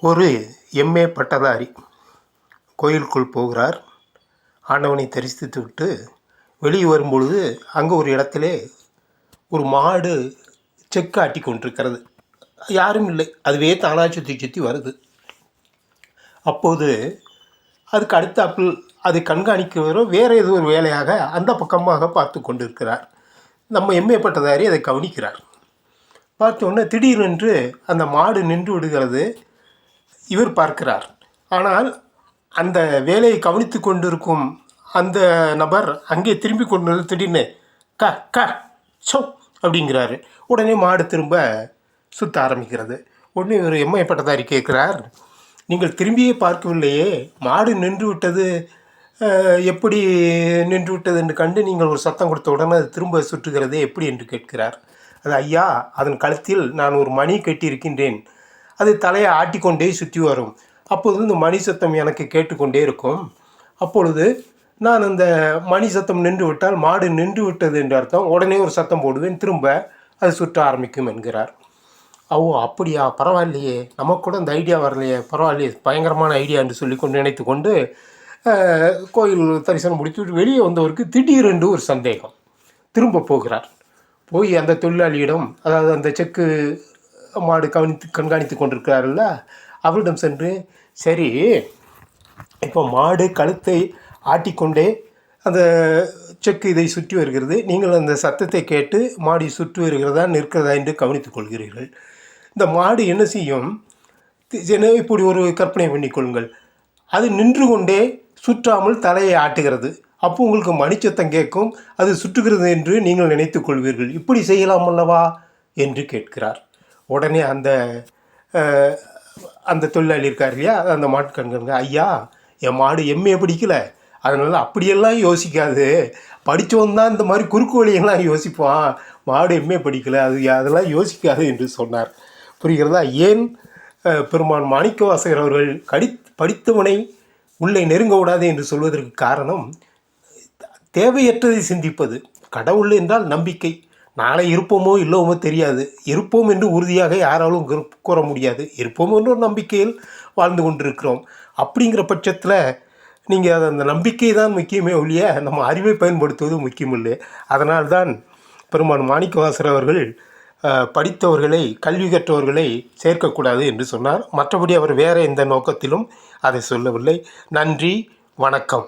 ஒரு எம்ஏ பட்டதாரி கோயிலுக்குள் போகிறார். ஆண்டவனை தரிசித்து விட்டு வெளியே வரும்பொழுது அங்கே ஒரு இடத்திலே ஒரு மாடு செக்கு ஆட்டி கொண்டிருக்கிறது. யாரும் இல்லை, அதுவே தானாக சுற்றி சுற்றி வருது. அப்போது அதுக்கு அடுத்தாப்பில் அதை கண்காணிக்கிறவரோ வேறு ஏதோ ஒரு வேலையாக அந்த பக்கமாக பார்த்து கொண்டிருக்கிறார். நம்ம எம்ஏ பட்டதாரி அதை கவனிக்கிறார். பார்த்தோன்னே திடீரென்று அந்த மாடு நின்று விடுகிறது. இவர் பார்க்கிறார். ஆனால் அந்த வேலையை கவனித்து கொண்டிருக்கும் அந்த நபர் அங்கே திரும்பி கொண்டு வந்து திடீர்னு க க சோ அப்படிங்கிறாரு. உடனே மாடு திரும்ப சுற்ற ஆரம்பிக்கிறது. உடனே ஒரு எம்ஐ பட்டதாரி கேட்குறார், நீங்கள் திரும்பியே பார்க்கவில்லையே, மாடு நின்று விட்டது, எப்படி நின்று விட்டது என்று கண்டு நீங்கள் ஒரு சத்தம் கொடுத்த உடனே அது திரும்ப சுற்றுகிறதே எப்படி என்று கேட்கிறார். அது ஐயா, அதன் கழுத்தில் நான் ஒரு மணி கட்டியிருக்கின்றேன், அது தலையை ஆட்டிக்கொண்டே சுற்றி வரும். அப்பொழுது இந்த மணி சத்தம் எனக்கு கேட்டுக்கொண்டே இருக்கும். அப்பொழுது நான் அந்த மணி சத்தம் நின்று விட்டால் மாடு நின்று விட்டது என்று அர்த்தம். உடனே ஒரு சத்தம் போடுவேன், திரும்ப அது சுற்ற ஆரம்பிக்கும் என்கிறார். ஓ அப்படியா, பரவாயில்லையே, நமக்கு கூட அந்த ஐடியா வரலையே, பரவாயில்லையே, பயங்கரமான ஐடியா என்று சொல்லி கொண்டு நினைத்து கொண்டு கோயில் தரிசனம் முடித்து வெளியே வந்தவருக்கு திடீரென்று ஒரு சந்தேகம். திரும்ப போகிறார். போய் அந்த தொழிலாளியிடம், அதாவது அந்த செக்கு மாடு கண்காணித்து கொண்டிருக்கிறார்ல, அவரிடம் சென்று, சரி, இப்போ மாடு கழுத்தை ஆட்டிக்கொண்டே அந்த செக்கு இதை சுற்றி வருகிறது, நீங்கள் அந்த சத்தத்தை கேட்டு மாடு சுற்றி வருகிறதா நிற்கிறதா என்று கவனித்துக் கொள்கிறீர்கள். இந்த மாடு என்ன செய்யும்? இப்படி ஒரு கற்பனை பண்ணிக்கொள்ளுங்கள், அது நின்று கொண்டே சுற்றாமல் தலையை ஆட்டுகிறது. அப்போ உங்களுக்கு மணிச்சத்தம் கேட்கும், அது சுற்றுகிறது என்று நீங்கள் நினைத்து கொள்வீர்கள். இப்படி செய்யலாம் அல்லவா என்று கேட்கிறார். உடனே அந்த தொழிலாளி இருக்கார் இல்லையா, அந்த மாட்டு கண்காணிங்க, ஐயா, என் மாடு எம்ஏ படிக்கலை, அதனால் அப்படியெல்லாம் யோசிக்காது, படித்தவன் தான் இந்த மாதிரி குறுக்கு வழியெல்லாம் யோசிப்பான், மாடு எம்ஏ படிக்கலை, அதெல்லாம் யோசிக்காது என்று சொன்னார். புரிகிறதா? ஏன் பெருமான் மாணிக்கவாசகர் அவர்கள் படித்தவனை உள்ளே நெருங்க விடாது என்று சொல்வதற்கு காரணம், தேவையற்றதை சிந்திப்பது. கடவுள் என்றால் நம்பிக்கை. நாளை இருப்போமோ இல்லோமோ தெரியாது, இருப்போம் என்று உறுதியாக யாராலும் கூற முடியாது, இருப்போம் என்ற ஒரு நம்பிக்கையில் வாழ்ந்து கொண்டிருக்கிறோம். அப்படிங்கிற பட்சத்தில் நீங்கள் அந்த நம்பிக்கை தான் முக்கியமே ஒழிய நம்ம அறிவை பயன்படுத்துவது முக்கியமில்லை. அதனால்தான் பெருமான் மாணிக்கவாசகர் அவர்கள் படித்தவர்களை, கல்வி கற்றவர்களை சேர்க்கக்கூடாது என்று சொன்னார். மற்றபடி அவர் வேறு எந்த நோக்கத்திலும் அதை சொல்லவில்லை. நன்றி, வணக்கம்.